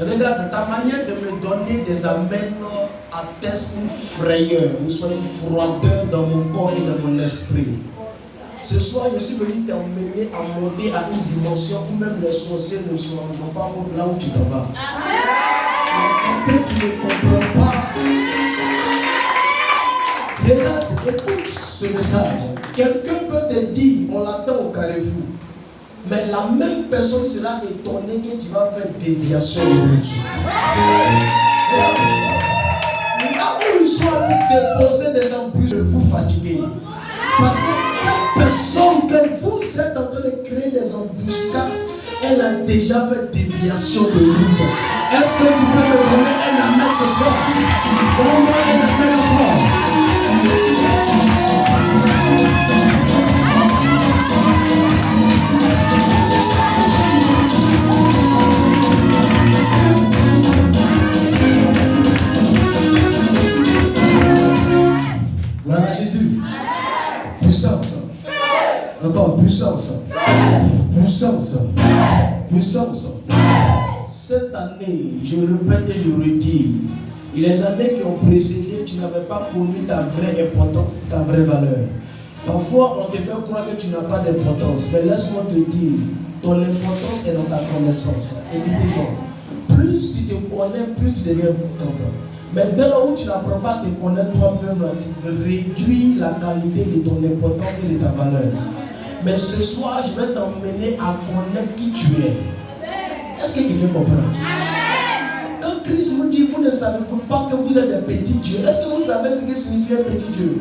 Regarde, ta manière de me donner des amens atteste une frayeur, une froideur dans mon corps et dans mon esprit. Ce soir, je suis venu t'emmener à monter à une dimension où même les sorciers ne seront pas là où tu t'en vas. Quelqu'un qui ne comprend pas. Regarde, écoute ce message. Quelqu'un peut te dire, on l'attend au carrefour. Mais la même personne sera étonnée que tu vas faire déviation de Dieu. Là où ils sont allés déposer des embûches, vous fatiguez. Parce que cette personne que vous êtes en train de créer des embuscades, elle a déjà fait déviation de route. Est-ce que tu peux me donner un amen ce soir? Donne-moi un amen encore. Gloire à Jésus. Puissance. Encore puissance. Puissance. Puissance. Cette année, je répète et je redis, les années qui ont précédé, tu n'avais pas connu ta vraie importance, ta vraie valeur. Parfois, on te fait croire que tu n'as pas d'importance. Mais laisse-moi te dire, ton importance est dans ta connaissance. Écoutez-moi. Plus tu te connais, plus tu deviens important. Mais dès là où tu n'apprends pas à te connaître toi-même, tu réduis la qualité de ton importance et de ta valeur. Mais ce soir, je vais t'emmener à connaître qui tu es. Est-ce que quelqu'un comprend? Quand Christ nous dit, vous ne savez pas que vous êtes des petits dieux. Est-ce que vous savez ce que signifie un petit dieu?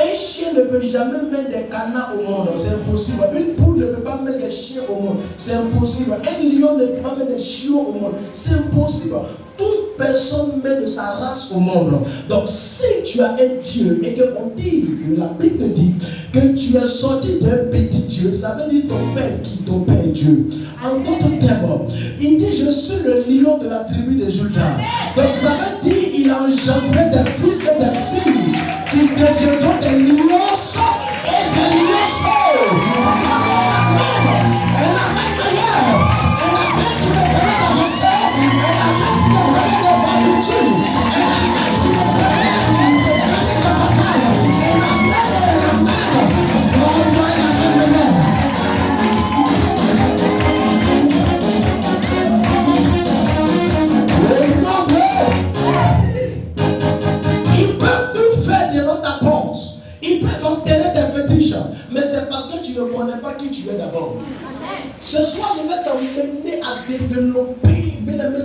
Un chien ne peut jamais mettre des canards au monde, c'est impossible. Une poule ne peut pas mettre des chiens au monde, c'est impossible. Un lion ne peut pas mettre des chiots au monde, c'est impossible. Toute personne met de sa race au monde. Donc si tu as un Dieu et qu'on dit, que la Bible te dit que tu es sorti d'un petit Dieu, ça veut dire ton Père qui, ton Père est Dieu. En d'autres termes, il dit je suis le lion de la tribu de Juda. Donc ça veut dire il a engendré des fils et des filles qui deviendront des lionceaux et des lionceaux. Un amen meilleur, un amen qui me permet d'avancer, un amen qui me permet de m'habituer, un amen qui me permet de gagner la bataille, un amen, donne-moi un amen meilleur. Ils peuvent tout faire devant ta porte. Ils peuvent enterrer tes fétiches. Mais c'est parce que tu ne connais pas qui tu es d'abord. Ce soir, je vais t'emmener à développer,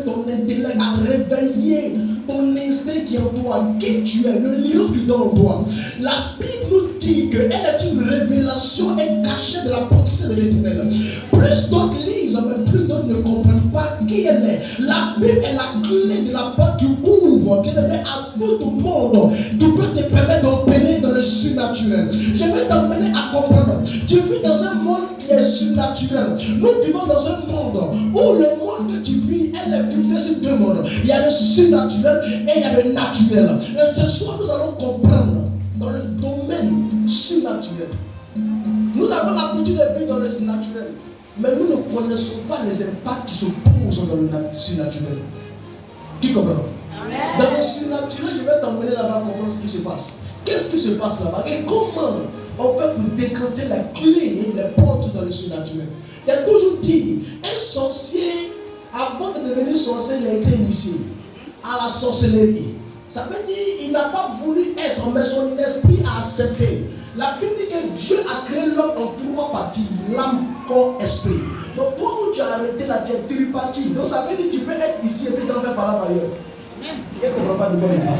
ton intellect, à réveiller ton instinct qui est en toi. Qui tu es, le lion qui est en toi. La Bible nous dit qu'elle est une révélation et cachée de la pensée de l'Éternel. Plus d'autres lisent, mais plus d'autres ne comprennent pas qui elle est. La Bible est la clé de la porte qui ouvre, qui permet à tout le monde, qui peut te permettre d'opérer dans le surnaturel. Je vais t'emmener à comprendre. Tu vis dans un monde qui est surnaturel. Nous vivons dans un monde où le monde que tu vis, elle est fixée sur deux mondes. Il y a le surnaturel et il y a le naturel. Et ce soir, nous allons comprendre dans le domaine surnaturel. Nous avons l'habitude de vivre dans le surnaturel, mais nous ne connaissons pas les impacts qui se posent dans le surnaturel. Qui comprend? Dans le surnaturel, je vais t'emmener venez là-bas comprendre ce qui se passe. Qu'est-ce qui se passe là-bas? Et comment on fait pour déclencher la clé et les portes dans le surnaturel? Il y a toujours dit, un sorcier, avant de devenir sorcier, il a été initié à la sorcellerie. Ça veut dire qu'il n'a pas voulu être, mais son esprit a accepté. La Bible dit que Dieu a créé l'homme en 3 parties, l'âme, corps, esprit. Donc toi où tu as arrêté là, tu es tripartie. Donc ça veut dire que tu peux être ici et puis t'en faire par là ailleurs. Quelqu'un ne comprend pas de quoi il parle.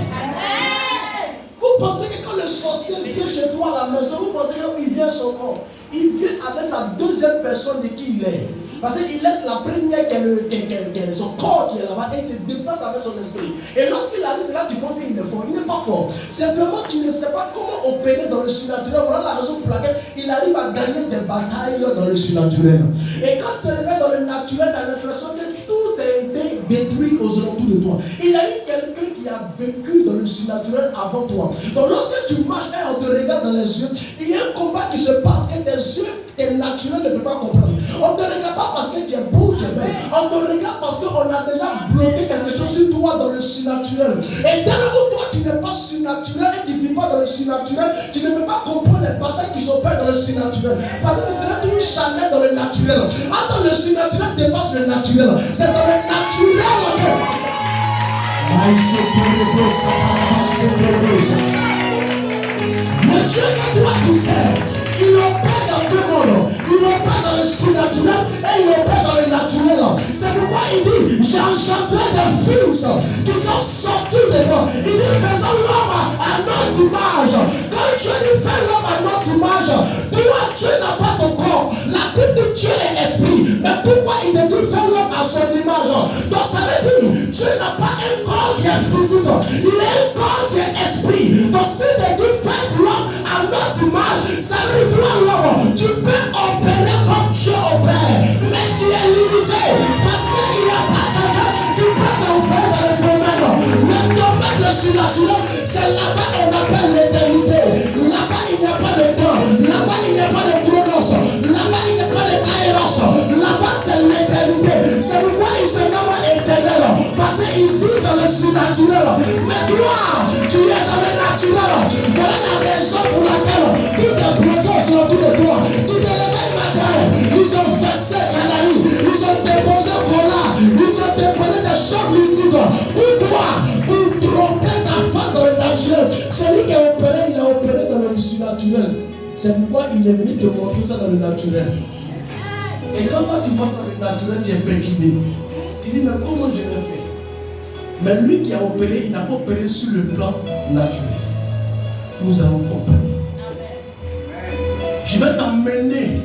Vous pensez que quand le sorcier vient chez toi à la maison, vous pensez qu'il vient son corps. Il vient avec sa deuxième personne de qui il est. Parce qu'il laisse la première qui est son corps qui est là-bas et il se déplace avec son esprit. Et lorsqu'il arrive, c'est là que tu penses qu'il est fort. Il n'est pas fort. Simplement, tu ne sais pas comment opérer dans le surnaturel. Voilà la raison pour laquelle il arrive à gagner des batailles dans le surnaturel. Et quand tu te réveilles dans le naturel, tu as l'impression que tout a été détruit aux alentours de toi. Il y a eu quelqu'un qui a vécu dans le surnaturel avant toi. Donc lorsque tu marches et on te regarde dans les yeux, il y a un combat qui se passe et tes yeux, tes naturels ne peuvent pas comprendre. On ne te regarde pas parce que tu es beau, tu es belle. On te regarde parce qu'on a déjà bloqué quelque chose sur toi dans le surnaturel. Et dès lors où toi tu n'es pas surnaturel et tu ne vis pas dans le surnaturel, tu ne peux pas comprendre les batailles qui sont faites dans le surnaturel. Parce que ce n'est toujours jamais dans le naturel. Attends, le surnaturel dépasse le naturel. C'est dans le naturel que... Le Dieu que toi tu sais, il opère dans deux mondes. Il opère dans le surnaturel et il opère dans le naturel. C'est pourquoi il dit, j'ai engendré des fils qui sont sortis de moi. Il dit, faisons l'homme à notre image. Quand Dieu dit, fais l'homme à notre image, toi, Dieu n'a pas ton corps. La Bible dit, Dieu est esprit. Mais pourquoi il te dit, fais l'homme à son image? Donc ça veut dire, Dieu n'a pas un corps qui est physique. Il a un corps qui est esprit. Donc si tu dis, fais l'homme à notre image, ça veut dire, toi, l'homme, tu peux opérer comme Dieu opère, mais tu es limité parce qu'il n'y a pas quelqu'un qui peut t'en faire dans le domaine. Le domaine de surnaturel, c'est là-bas qu'on appelle l'éternité. Là-bas, il n'y a pas de temps. Là-bas, il n'y a pas de chronos. Là-bas, il n'y a pas de kairos. Là-bas, c'est l'éternité. C'est pourquoi il se nomme éternel. Parce qu'il vit dans le surnaturel. Mais toi, tu es dans le naturel. Voilà la raison pour laquelle tout est bloqué sur autour de toi. Tu te réveilles matin, ils ont versé Canary, ils ont déposé Cola, ils ont déposé des choses mystiques. Pourquoi? Pour tromper ta face dans le naturel. Celui qui a opéré, il a opéré dans le surnaturel. C'est pourquoi il est venu te montrer ça dans le naturel. Et quand toi tu vas dans le naturel, tu es perturbé. Tu dis, mais comment je l'ai fait? Mais lui qui a opéré, il n'a pas opéré sur le plan naturel. Nous allons comprendre. Je vais t'emmener